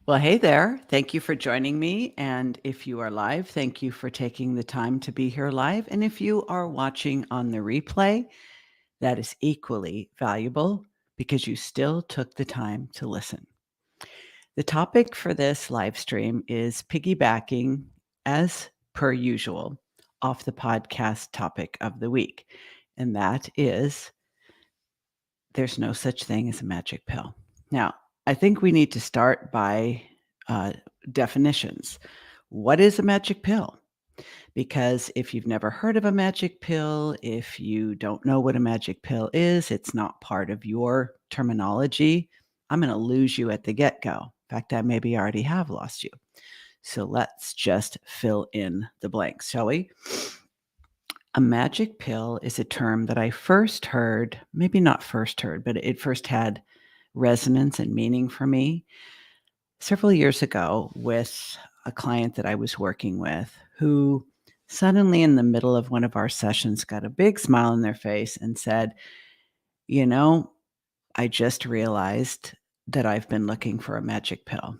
Well, hey there. Thank you for joining me. And if you are live, thank you for taking the time to be here live. And if you are watching on the replay, that is equally valuable because you still took the time to listen. The topic for this live stream is piggybacking, as per usual, off the podcast topic of the week. And that is there's no such thing as a magic pill. Now, I think we need to start by definitions. What is a magic pill? Because if you've never heard of a magic pill, if you don't know what a magic pill is, it's not part of your terminology, I'm going to lose you at the get-go. In fact, I maybe already have lost you. So let's just fill in the blanks, shall we? A magic pill is a term that I first heard, maybe not first heard, but it first had resonance and meaning for me several years ago with a client that I was working with who suddenly in the middle of one of our sessions got a big smile on their face and said, "You know, I just realized that I've been looking for a magic pill.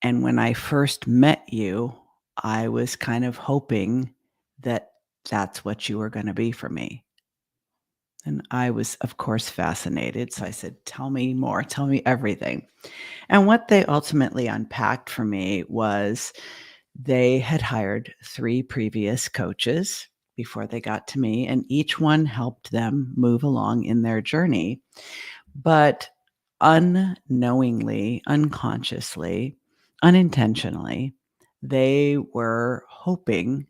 And when I first met you, I was kind of hoping that that's what you were going to be for me." And I was, of course, fascinated. So I said, "Tell me more. Tell me everything." And what they ultimately unpacked for me was they had hired 3 previous coaches before they got to me, and each one helped them move along in their journey. But unknowingly, unconsciously, unintentionally, they were hoping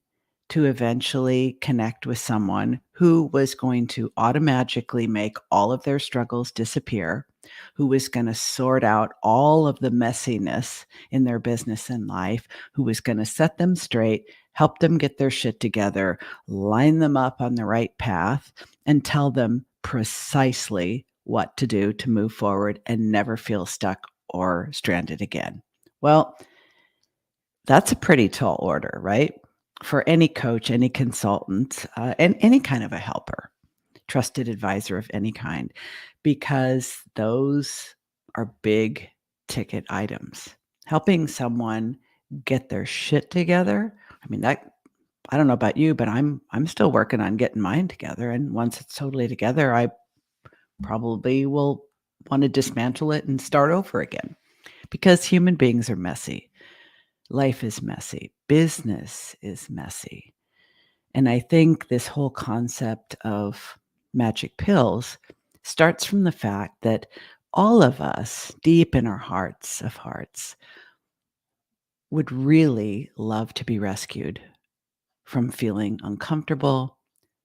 to eventually connect with someone who was going to automatically make all of their struggles disappear, who was going to sort out all of the messiness in their business and life, who was going to set them straight, help them get their shit together, line them up on the right path, and tell them precisely what to do to move forward and never feel stuck or stranded again. Well, that's a pretty tall order, right? For any coach, any consultant, and any kind of a helper, trusted advisor of any kind, because those are big ticket items. Helping someone get their shit together. I mean, that I don't know about you, but I'm still working on getting mine together. And once it's totally together, I probably will want to dismantle it and start over again because human beings are messy. Life is messy. Business is messy. And I think this whole concept of magic pills starts from the fact that all of us, deep in our hearts of hearts, would really love to be rescued from feeling uncomfortable,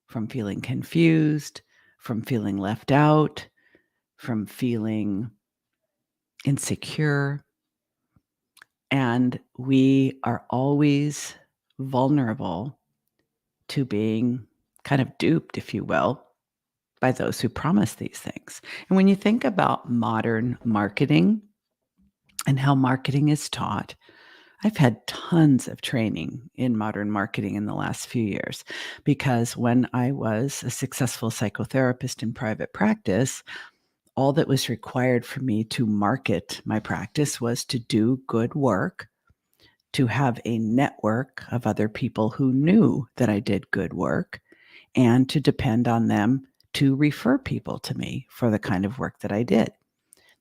from feeling confused, from feeling left out, from feeling insecure. And we are always vulnerable to being kind of duped, if you will, by those who promise these things. And when you think about modern marketing and how marketing is taught, I've had tons of training in modern marketing in the last few years because when I was a successful psychotherapist in private practice, all that was required for me to market my practice was to do good work, to have a network of other people who knew that I did good work, and to depend on them to refer people to me for the kind of work that I did.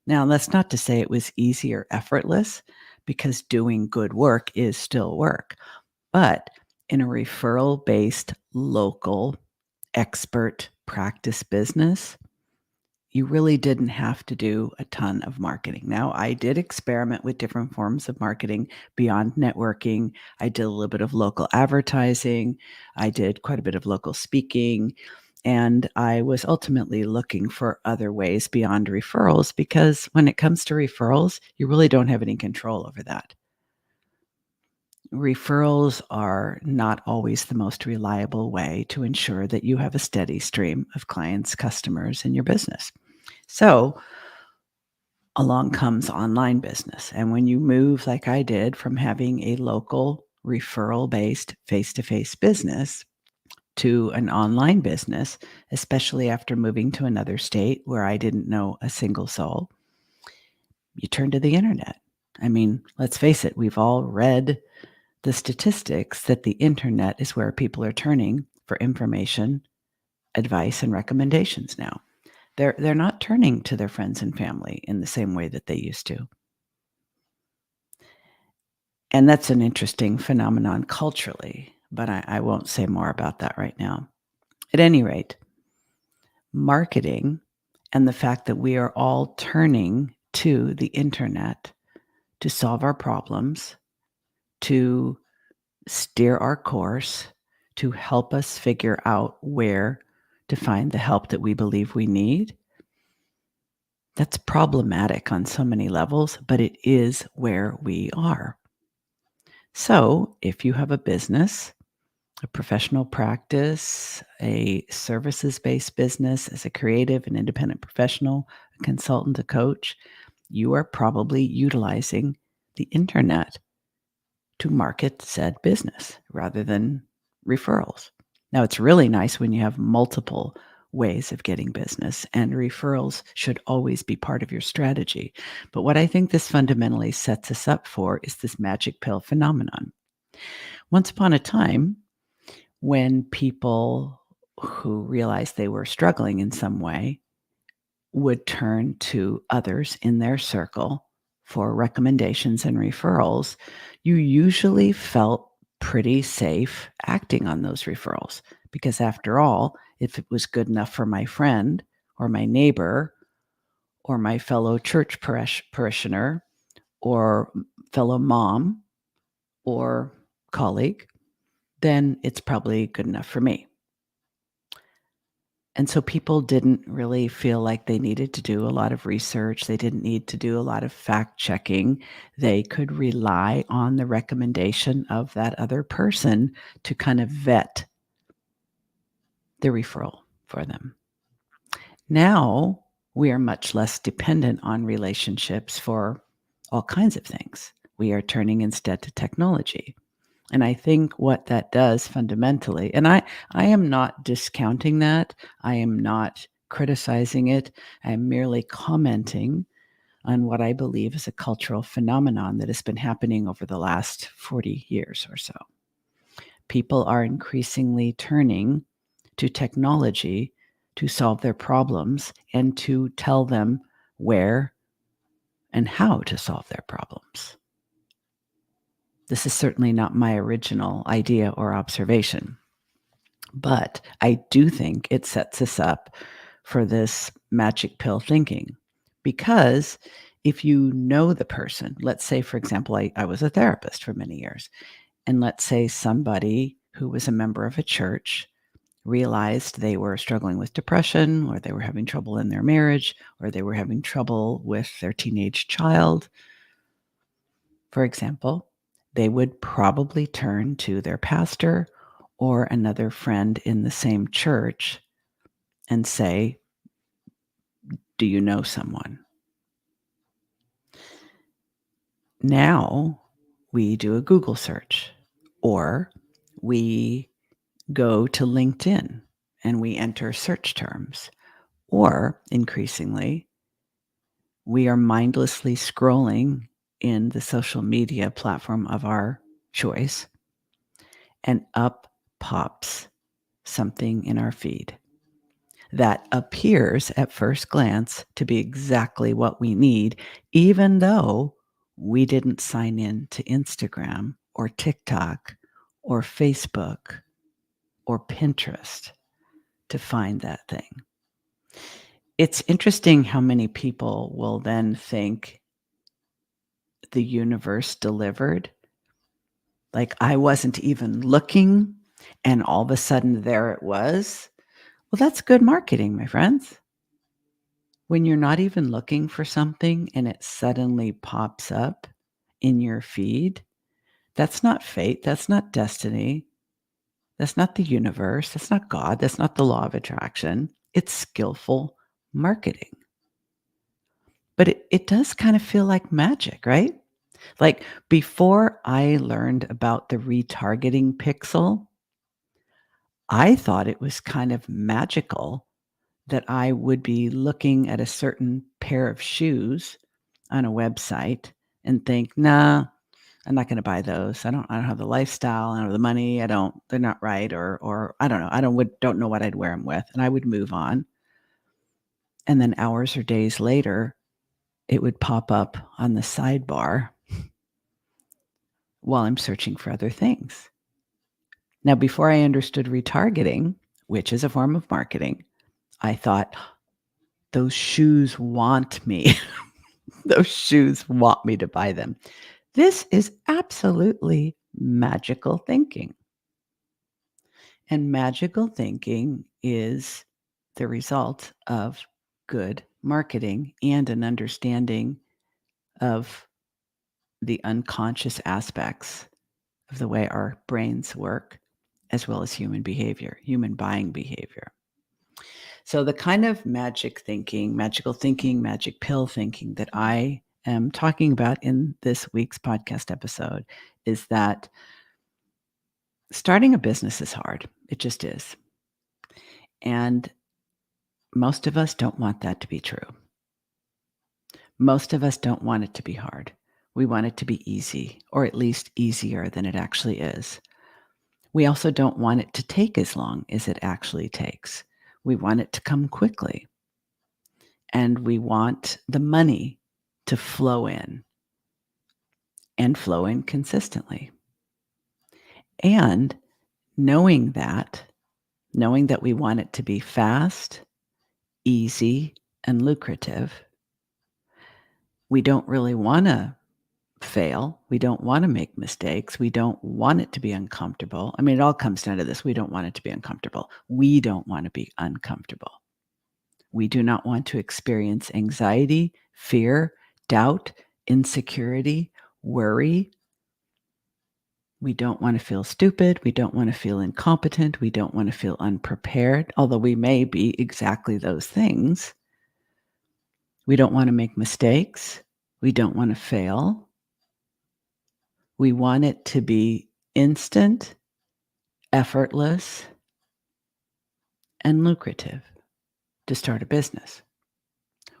Now, that's not to say it was easy or effortless, because doing good work is still work. But in a referral-based, local, expert practice business, you really didn't have to do a ton of marketing. Now, I did experiment with different forms of marketing beyond networking. I did a little bit of local advertising. I did quite a bit of local speaking. And I was ultimately looking for other ways beyond referrals because when it comes to referrals, you really don't have any control over that. Referrals are not always the most reliable way to ensure that you have a steady stream of clients, customers in your business. So along comes online business. And when you move, like I did, from having a local referral-based face-to-face business to an online business, especially after moving to another state where I didn't know a single soul, you turn to the internet. I mean, let's face it, we've all read the statistics that the internet is where people are turning for information, advice, and recommendations now. They're not turning to their friends and family in the same way that they used to. And that's an interesting phenomenon culturally, but I won't say more about that right now. At any rate, marketing and the fact that we are all turning to the internet to solve our problems, to steer our course, to help us figure out where to find the help that we believe we need. That's problematic on so many levels, but it is where we are. So, if you have a business, a professional practice, a services based business as a creative and independent professional, a consultant, a coach, you are probably utilizing the internet to market said business rather than referrals. Now, it's really nice when you have multiple ways of getting business, and referrals should always be part of your strategy. But what I think this fundamentally sets us up for is this magic pill phenomenon. Once upon a time, when people who realized they were struggling in some way would turn to others in their circle for recommendations and referrals, you usually felt pretty safe acting on those referrals. Because after all, if it was good enough for my friend or my neighbor or my fellow church parishioner or fellow mom or colleague, then it's probably good enough for me. And so people didn't really feel like they needed to do a lot of research. They didn't need to do a lot of fact checking. They could rely on the recommendation of that other person to kind of vet the referral for them. Now we are much less dependent on relationships for all kinds of things. We are turning instead to technology. And I think what that does fundamentally, and I am not discounting that. I am not criticizing it. I am merely commenting on what I believe is a cultural phenomenon that has been happening over the last 40 years or so. People are increasingly turning to technology to solve their problems and to tell them where and how to solve their problems. This is certainly not my original idea or observation, but I do think it sets us up for this magic pill thinking. Because if you know the person, let's say, for example, I was a therapist for many years, and let's say somebody who was a member of a church realized they were struggling with depression, or they were having trouble in their marriage, or they were having trouble with their teenage child, for example, they would probably turn to their pastor or another friend in the same church and say, "Do you know someone?" Now we do a Google search, or we go to LinkedIn and we enter search terms, or increasingly, we are mindlessly scrolling in the social media platform of our choice, and up pops something in our feed that appears at first glance to be exactly what we need, even though we didn't sign in to Instagram or TikTok or Facebook or Pinterest to find that thing. It's interesting how many people will then think the universe delivered. Like I wasn't even looking, and all of a sudden there it was. Well, that's good marketing, my friends. When you're not even looking for something and it suddenly pops up in your feed, that's not fate, that's not destiny, that's not the universe, that's not God, that's not the law of attraction. It's skillful marketing. But it does kind of feel like magic, right? Like before I learned about the retargeting pixel, I thought it was kind of magical that I would be looking at a certain pair of shoes on a website and think, nah, I'm not going to buy those. I don't have the lifestyle. I don't have the money. They're not right. Or I don't know. Don't know what I'd wear them with. And I would move on. And then hours or days later, it would pop up on the sidebar while I'm searching for other things. Now, before I understood retargeting, which is a form of marketing, I thought, those shoes want me. Those shoes want me to buy them. This is absolutely magical thinking. And magical thinking is the result of good marketing and an understanding of the unconscious aspects of the way our brains work, as well as human behavior, human buying behavior. So the kind of magical thinking, magic pill thinking that I am talking about in this week's podcast episode is that starting a business is hard. It just is. And most of us don't want that to be true. Most of us don't want it to be hard. We want it to be easy, or at least easier than it actually is. We also don't want it to take as long as it actually takes. We want it to come quickly. And we want the money to flow in and flow in consistently. And knowing that we want it to be fast, easy, and lucrative, we don't really want to fail. We don't want to make mistakes. We don't want it to be uncomfortable. I mean, it all comes down to this. We don't want it to be uncomfortable. We don't want to be uncomfortable. We do not want to experience anxiety, fear, doubt, insecurity, worry. We don't want to feel stupid. We don't want to feel incompetent. We don't want to feel unprepared, although we may be exactly those things. We don't want to make mistakes. We don't want to fail. We want it to be instant, effortless, and lucrative to start a business.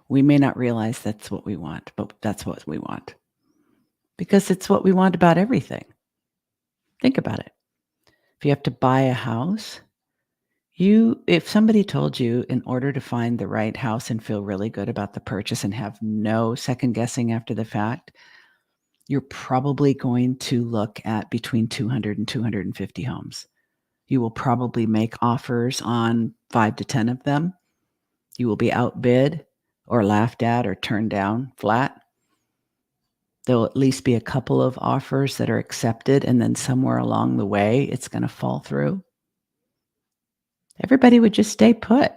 We may not realize that's what we want, but that's what we want. Because it's what we want about everything. Think about it. If you have to buy a house, if somebody told you in order to find the right house and feel really good about the purchase and have no second guessing after the fact, you're probably going to look at between 200 and 250 homes. You will probably make offers on 5 to 10 of them. You will be outbid or laughed at or turned down flat. There'll at least be a couple of offers that are accepted, and then somewhere along the way, it's going to fall through. Everybody would just stay put.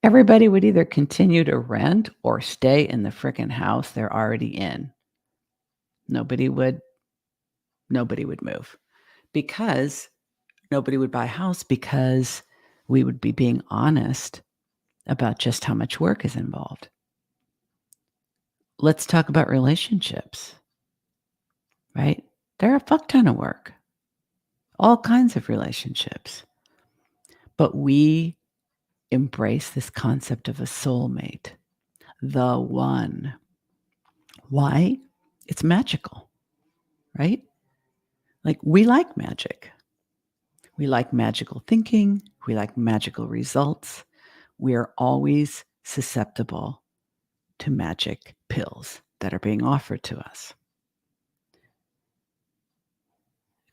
Everybody would either continue to rent or stay in the frickin' house they're already in. Nobody would move because nobody would buy a house because we would be being honest about just how much work is involved. Let's talk about relationships, right? They're a fuck ton of work. All kinds of relationships. But we embrace this concept of a soulmate, the one. Why? It's magical, right? Like, we like magic. We like magical thinking. We like magical results. We are always susceptible to magic pills that are being offered to us.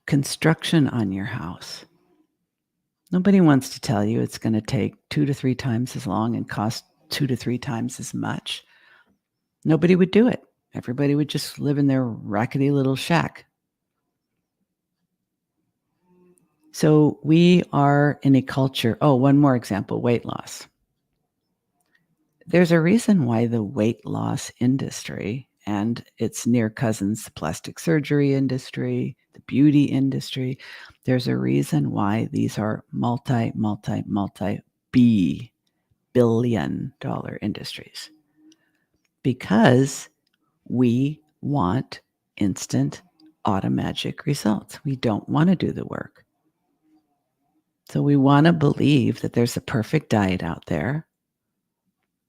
Construction on your house. Nobody wants to tell you it's going to take 2 to 3 times as long and cost 2 to 3 times as much. Nobody would do it. Everybody would just live in their rackety little shack. So we are in a culture. Oh, one more example, weight loss. There's a reason why the weight loss industry and its near cousins, the plastic surgery industry, the beauty industry, there's a reason why these are multi-billion-dollar industries. Because we want instant automagic results. We don't want to do the work. So we want to believe that there's a perfect diet out there.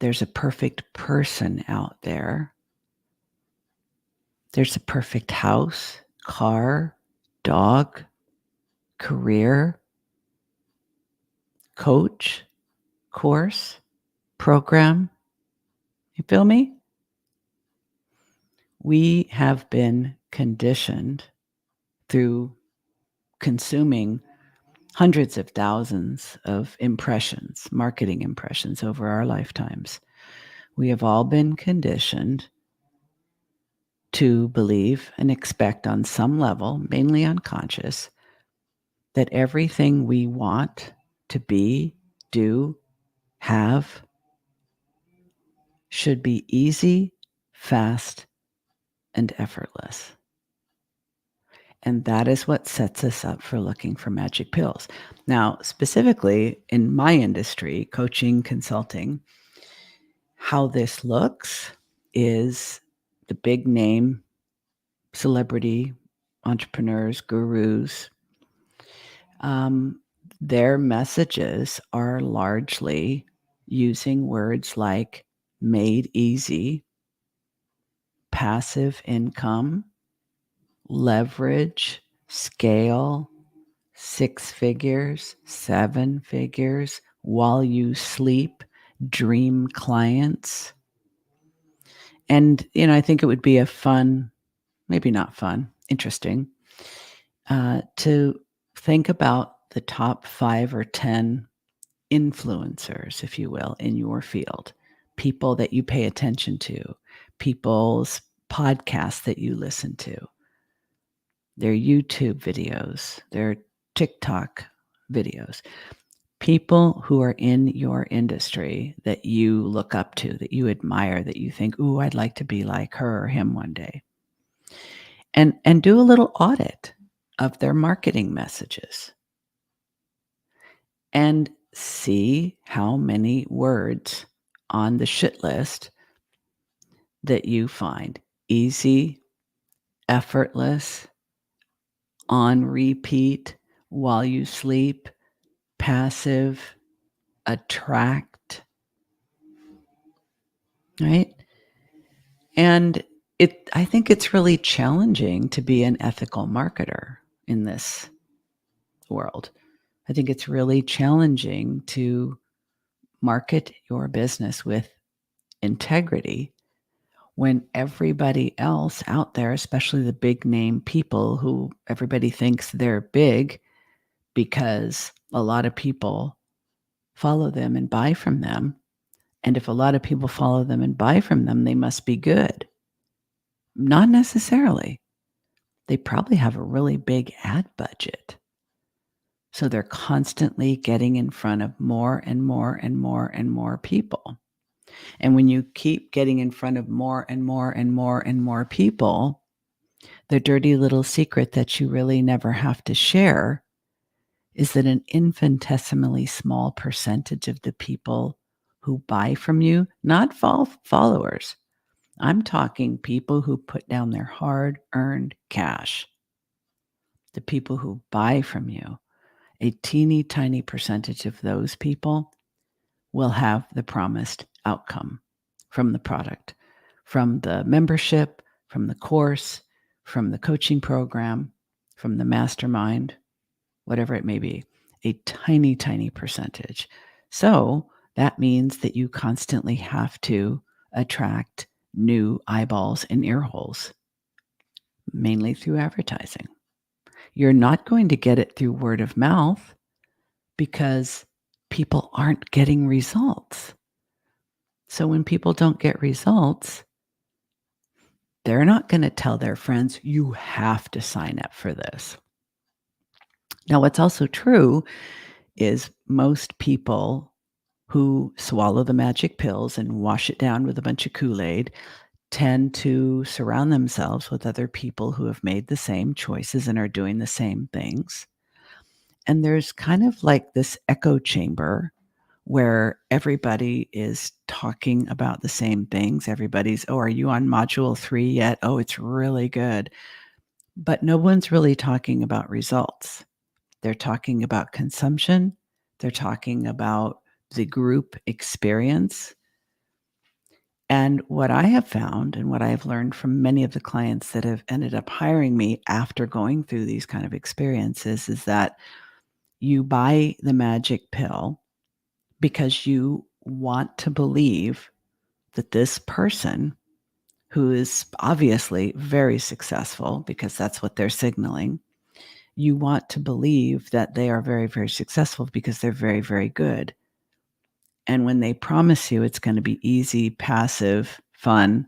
There's a perfect person out there. There's a perfect house, car, dog, career, coach, course, program. You feel me? We have been conditioned through consuming hundreds of thousands of impressions, marketing impressions over our lifetimes. We have all been conditioned to believe and expect on some level, mainly unconscious, that everything we want to be, do, have should be easy, fast, and effortless. And that is what sets us up for looking for magic pills. Now, specifically in my industry, coaching, consulting, how this looks is the big name celebrity entrepreneurs, gurus, um, their messages are largely using words like made easy, passive income, leverage, scale, 6 figures, 7 figures, while you sleep, dream clients. And, I think it would be a fun, maybe not fun, interesting, to think about the top 5 or 10 influencers, if you will, in your field, people that you pay attention to, people's podcasts that you listen to, their YouTube videos, their TikTok videos, people who are in your industry that you look up to, that you admire, that you think, ooh, I'd like to be like her or him one day. And do a little audit of their marketing messages and see how many words on the shit list that you find easy, effortless, on repeat, while you sleep, passive, attract, right? And I think it's really challenging to be an ethical marketer in this world. I think it's really challenging to market your business with integrity when everybody else out there, especially the big name people who everybody thinks they're big because a lot of people follow them and buy from them. And if a lot of people follow them and buy from them, they must be good. Not necessarily. They probably have a really big ad budget. So they're constantly getting in front of more and more and more and more people. And when you keep getting in front of more and more and more and more people, the dirty little secret that you really never have to share is that an infinitesimally small percentage of the people who buy from you, not followers, I'm talking people who put down their hard-earned cash, the people who buy from you, a teeny tiny percentage of those people will have the promised outcome from the product, from the membership, from the course, from the coaching program, from the mastermind, whatever it may be, a tiny, tiny percentage. So that means that you constantly have to attract new eyeballs and ear holes, mainly through advertising. You're not going to get it through word of mouth because people aren't getting results. So when people don't get results, they're not going to tell their friends, you have to sign up for this. Now, what's also true is most people who swallow the magic pills and wash it down with a bunch of Kool-Aid tend to surround themselves with other people who have made the same choices and are doing the same things. And there's kind of like this echo chamber where everybody is talking about the same things. Everybody's, oh, are you on module 3 yet? Oh, it's really good. But no one's really talking about results. They're talking about consumption. They're talking about the group experience. And what I have found and what I have learned from many of the clients that have ended up hiring me after going through these kind of experiences is that you buy the magic pill because you want to believe that this person who is obviously very successful, because that's what they're signaling, you want to believe that they are very, very successful because they're very, very good. And when they promise you it's going to be easy, passive, fun,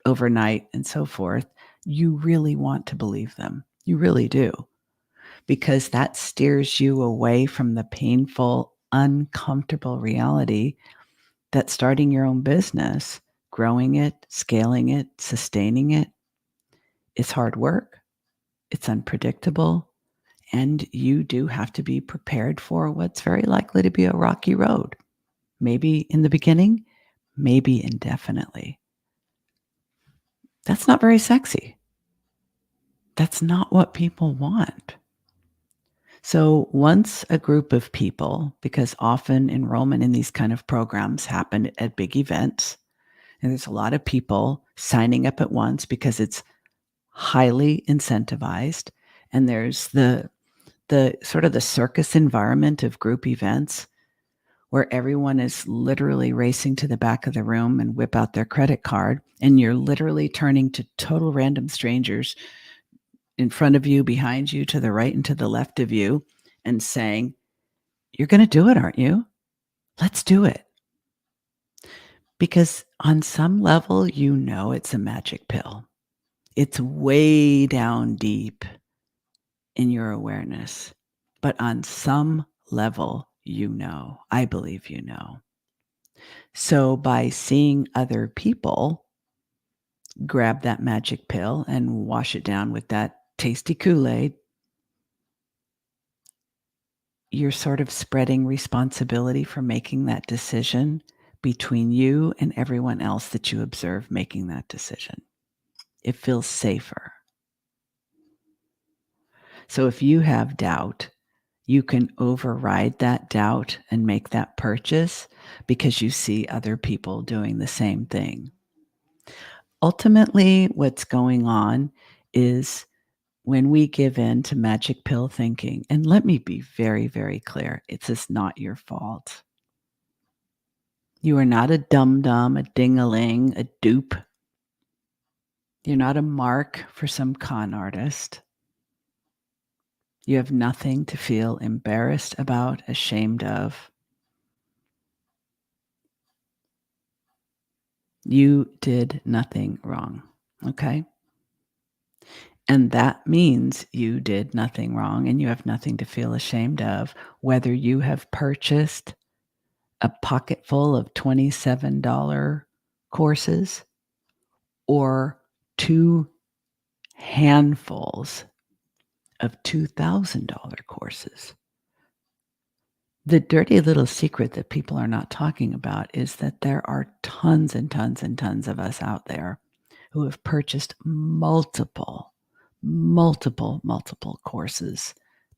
overnight, and so forth, you really want to believe them. You really do, because that steers you away from the painful, uncomfortable reality that starting your own business, growing it, scaling it, sustaining it, is hard work, it's unpredictable, and you do have to be prepared for what's very likely to be a rocky road. Maybe in the beginning, maybe indefinitely. That's not very sexy. That's not what people want. So once a group of people, because often enrollment in these kind of programs happen at big events, and there's a lot of people signing up at once because it's highly incentivized, and there's the sort of the circus environment of group events where everyone is literally racing to the back of the room and whip out their credit card, and you're literally turning to total random strangers in front of you, behind you, to the right and to the left of you, and saying, "You're going to do it, aren't you? Let's do it." Because on some level, you know it's a magic pill. It's way down deep in your awareness. But on some level, you know. I believe you know. So by seeing other people grab that magic pill and wash it down with that tasty Kool-Aid, you're sort of spreading responsibility for making that decision between you and everyone else that you observe making that decision. It feels safer. So if you have doubt, you can override that doubt and make that purchase because you see other people doing the same thing. Ultimately, what's going on is when we give in to magic pill thinking, and let me be very, very clear, it's just not your fault. You are not a dum-dum, a ding-a-ling, a dupe. You're not a mark for some con artist. You have nothing to feel embarrassed about, ashamed of. You did nothing wrong, okay? And that means you did nothing wrong and you have nothing to feel ashamed of, whether you have purchased a pocket full of $27 courses or 2 handfuls of $2,000 courses. The dirty little secret that people are not talking about is that there are tons and tons and tons of us out there who have purchased multiple courses,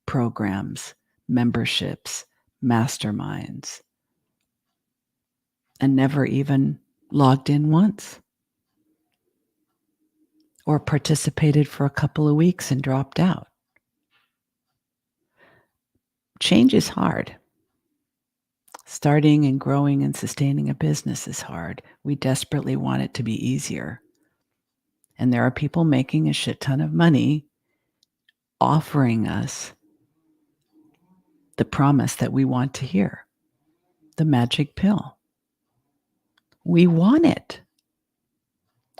programs, memberships, masterminds, and never even logged in once or participated for a couple of weeks and dropped out. Change is hard. Starting and growing and sustaining a business is hard. We desperately want it to be easier. And there are people making a shit ton of money offering us the promise that we want to hear, the magic pill. We want it.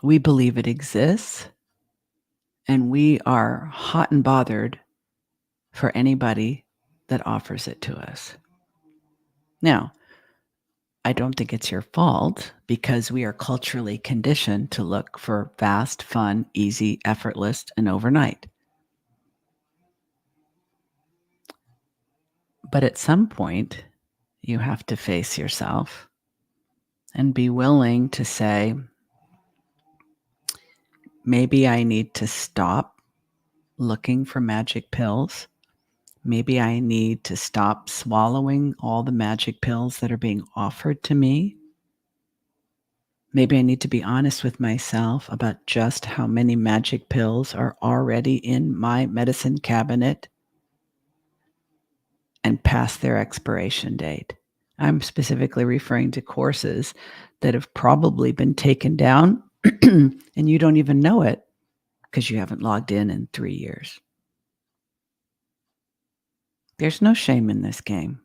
We believe it exists, and we are hot and bothered for anybody that offers it to us. Now, I don't think it's your fault because we are culturally conditioned to look for fast, fun, easy, effortless, and overnight. But at some point, you have to face yourself and be willing to say, maybe I need to stop looking for magic pills. Maybe I need to stop swallowing all the magic pills that are being offered to me. Maybe I need to be honest with myself about just how many magic pills are already in my medicine cabinet and past their expiration date. I'm specifically referring to courses that have probably been taken down and you don't even know it because you haven't logged in 3 years. There's no shame in this game.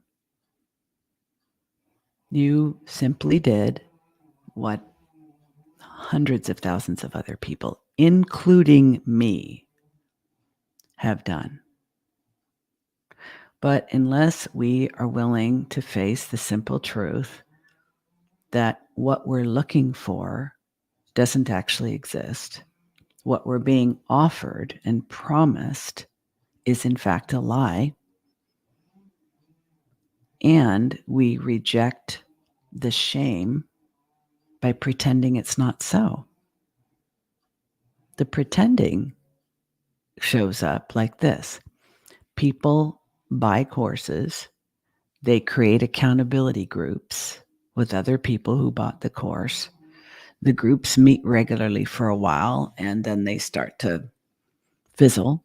You simply did what hundreds of thousands of other people, including me, have done. But unless we are willing to face the simple truth that what we're looking for doesn't actually exist, what we're being offered and promised is in fact a lie, and we reject the shame by pretending it's not so. The pretending shows up like this. People buy courses, they create accountability groups with other people who bought the course. The groups meet regularly for a while and then they start to fizzle.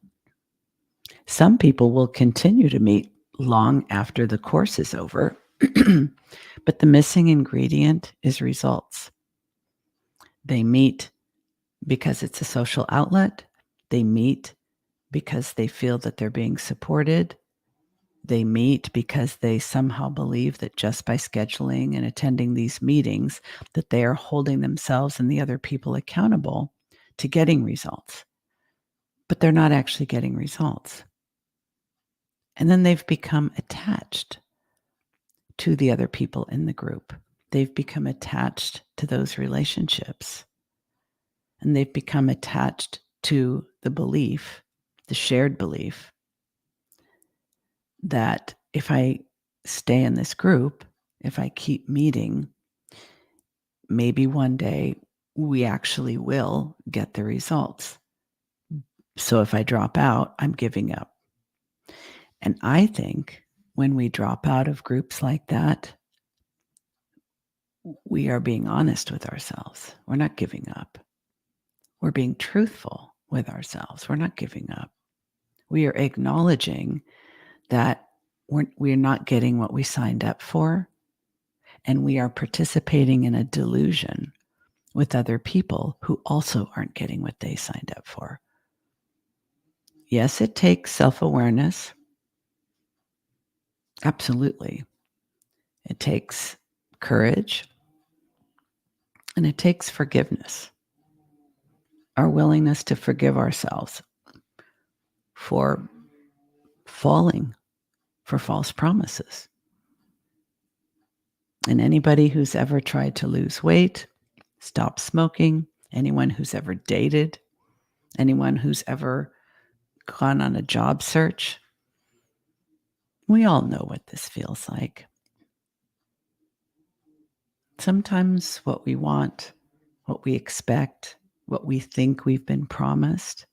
Some people will continue to meet long after the course is over, but the missing ingredient is results. They meet because it's a social outlet. They meet because they feel that they're being supported. They meet because they somehow believe that just by scheduling and attending these meetings, that they are holding themselves and the other people accountable to getting results. But they're not actually getting results. And then they've become attached to the other people in the group. They've become attached to those relationships. And they've become attached to the belief, the shared belief, that if I stay in this group, if I keep meeting, maybe one day we actually will get the results. So if I drop out, I'm giving up. And I think when we drop out of groups like that, we are being honest with ourselves. We're not giving up. We're being truthful with ourselves. We're not giving up. We are acknowledging that we're not getting what we signed up for, and we are participating in a delusion with other people who also aren't getting what they signed up for. Yes, it takes self-awareness. Absolutely. It takes courage, and it takes forgiveness. Our willingness to forgive ourselves for falling for false promises. And anybody who's ever tried to lose weight, stop smoking, anyone who's ever dated, anyone who's ever gone on a job search, we all know what this feels like. Sometimes what we want, what we expect, what we think we've been promised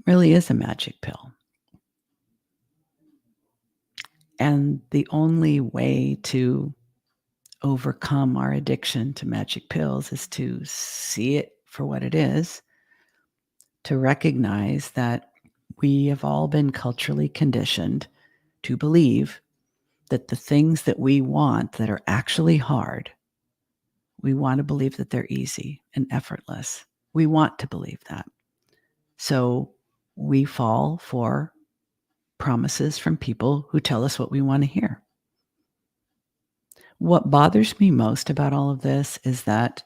really is a magic pill. And the only way to overcome our addiction to magic pills is to see it for what it is, to recognize that we have all been culturally conditioned to believe that the things that we want that are actually hard, we want to believe that they're easy and effortless. We want to believe that. So we fall for promises from people who tell us what we want to hear. What bothers me most about all of this is that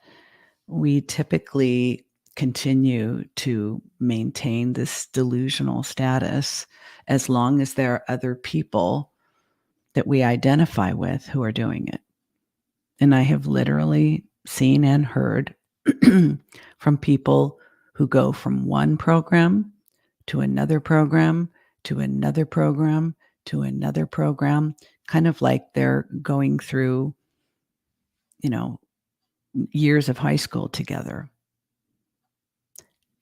we typically continue to maintain this delusional status as long as there are other people that we identify with who are doing it. And I have literally seen and heard from people who go from one program to another program to another program to another program, kind of like they're going through, years of high school together.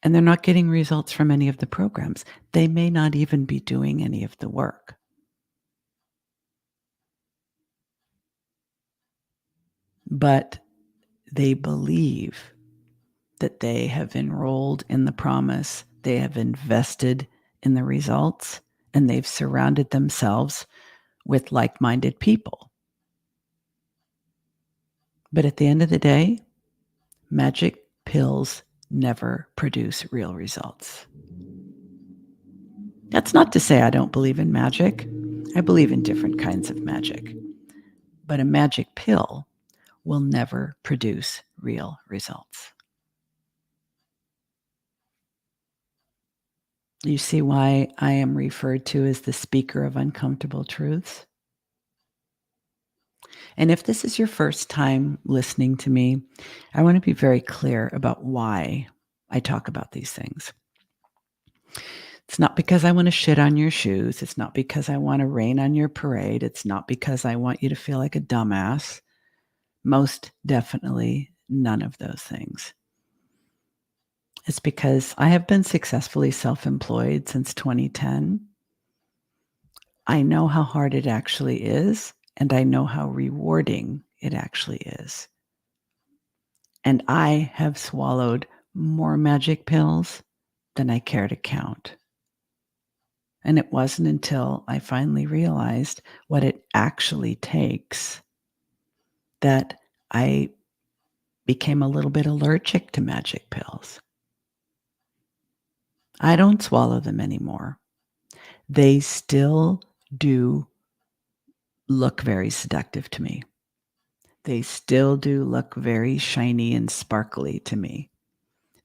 And they're not getting results from any of the programs. They may not even be doing any of the work. But they believe that they have enrolled in the promise, they have invested in the results, and they've surrounded themselves with like-minded people. But at the end of the day, magic pills never produce real results. That's not to say I don't believe in magic. I believe in different kinds of magic. But a magic pill will never produce real results. You see why I am referred to as the speaker of uncomfortable truths? And if this is your first time listening to me, I want to be very clear about why I talk about these things. It's not because I want to shit on your shoes. It's not because I want to rain on your parade. It's not because I want you to feel like a dumbass. Most definitely none of those things. It's because I have been successfully self-employed since 2010. I know how hard it actually is, and I know how rewarding it actually is. And I have swallowed more magic pills than I care to count. And it wasn't until I finally realized what it actually takes that I became a little bit allergic to magic pills. I don't swallow them anymore. They still do look very seductive to me. They still do look very shiny and sparkly to me.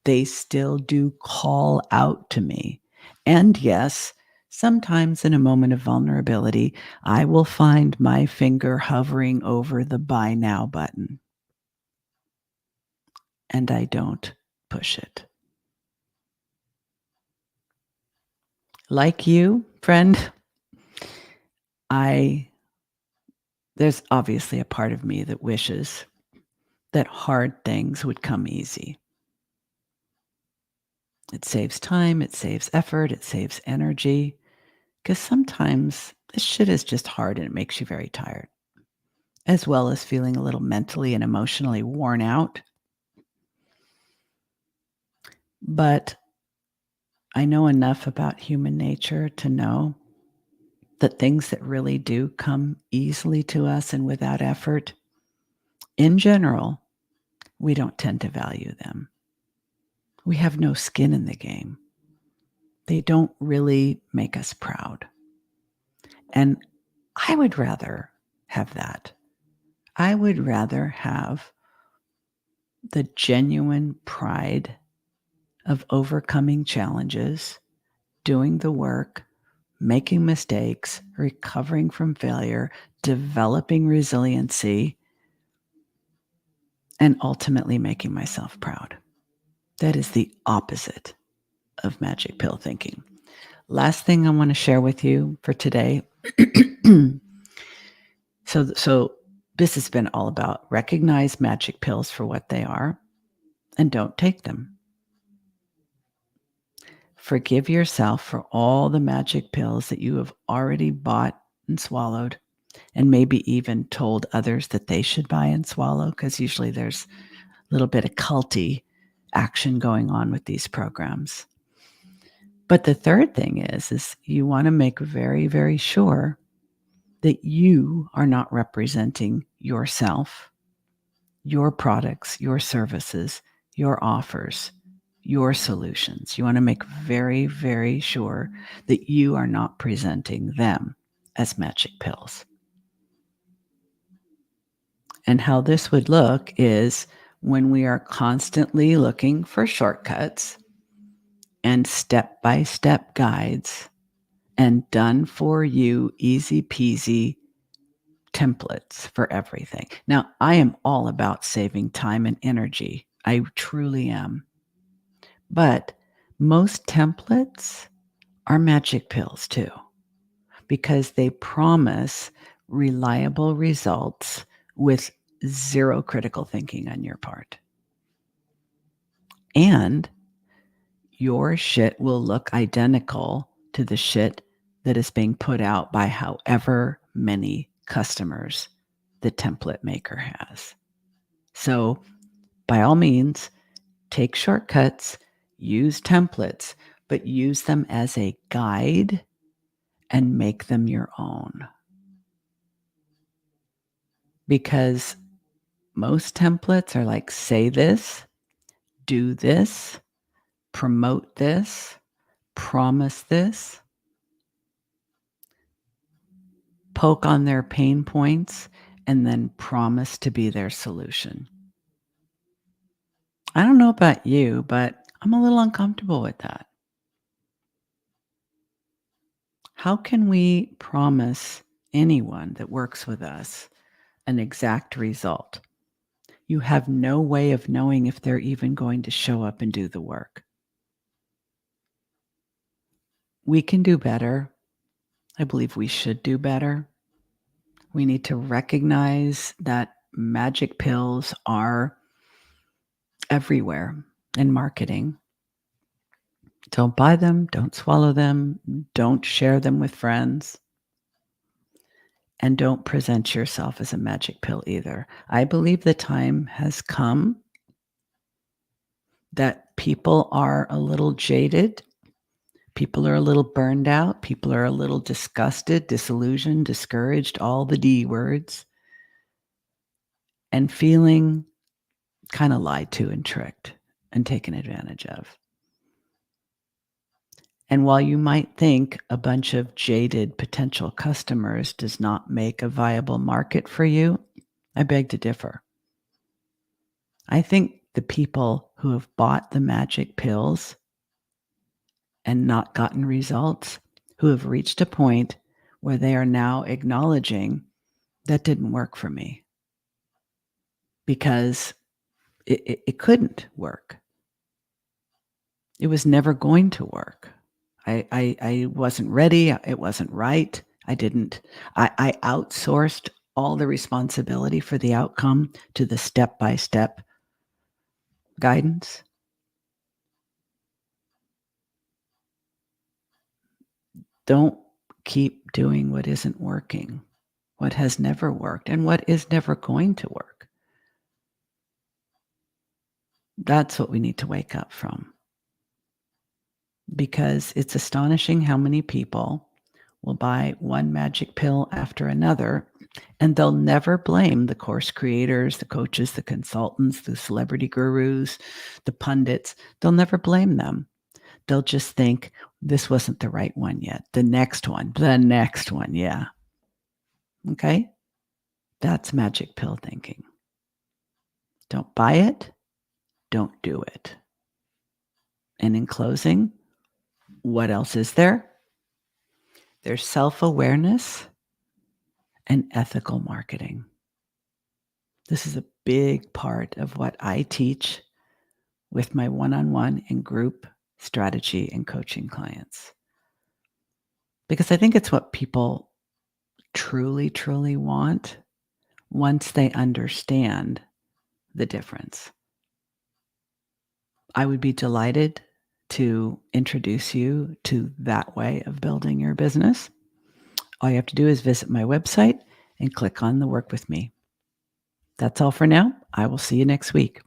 They still do call out to me. And yes, sometimes in a moment of vulnerability, I will find my finger hovering over the buy now button. And I don't push it. Like you, friend, there's obviously a part of me that wishes that hard things would come easy. It saves time, it saves effort, it saves energy. Because sometimes this shit is just hard and it makes you very tired, as well as feeling a little mentally and emotionally worn out. But I know enough about human nature to know that things that really do come easily to us and without effort, in general, we don't tend to value them. We have no skin in the game. They don't really make us proud. And I would rather have that. I would rather have the genuine pride of overcoming challenges, doing the work, making mistakes, recovering from failure, developing resiliency, and ultimately making myself proud. That is the opposite of magic pill thinking. Last thing I want to share with you for today. So this has been all about recognize magic pills for what they are and don't take them. Forgive yourself for all the magic pills that you have already bought and swallowed, and maybe even told others that they should buy and swallow, because usually there's a little bit of culty action going on with these programs. But the third thing is you want to make very, very sure that you are not representing yourself, your products, your services, your offers, your solutions. You want to make very, very sure that you are not presenting them as magic pills. And how this would look is when we are constantly looking for shortcuts and step-by-step guides and done for you, easy peasy templates for everything. Now, I am all about saving time and energy. I truly am. But most templates are magic pills too, because they promise reliable results with zero critical thinking on your part. And your shit will look identical to the shit that is being put out by however many customers the template maker has. So By all means, take shortcuts, use templates, but use them as a guide and make them your own. Because most templates are like, say this, do this, promote this, promise this, poke on their pain points, and then promise to be their solution. I don't know about you, but I'm a little uncomfortable with that. How can we promise anyone that works with us an exact result? You have no way of knowing if they're even going to show up and do the work. We can do better. I believe we should do better. We need to recognize that magic pills are everywhere in marketing. Don't buy them, don't swallow them, don't share them with friends, and don't present yourself as a magic pill either. I believe the time has come that people are a little jaded. People are a little burned out. People are a little disgusted, disillusioned, discouraged, all the D words, and feeling kind of lied to and tricked and taken advantage of. And while you might think a bunch of jaded potential customers does not make a viable market for you, I beg to differ. I think the people who have bought the magic pills and not gotten results, who have reached a point where they are now acknowledging that didn't work for me because it couldn't work. It was never going to work. I wasn't ready. It wasn't right. I outsourced all the responsibility for the outcome to the step-by-step guidance. Don't keep doing what isn't working, what has never worked, and what is never going to work. That's what we need to wake up from. Because it's astonishing how many people will buy one magic pill after another, and they'll never blame the course creators, the coaches, the consultants, the celebrity gurus, the pundits. They'll never blame them. They'll just think, this wasn't the right one yet. The next one, yeah. Okay? That's magic pill thinking. Don't buy it. Don't do it. And in closing, what else is there? There's self-awareness and ethical marketing. This is a big part of what I teach with my one-on-one and group strategy and coaching clients. Because I think it's what people truly, truly want once they understand the difference. I would be delighted to introduce you to that way of building your business. All you have to do is visit my website and click on the Work With Me. That's all for now. I will see you next week.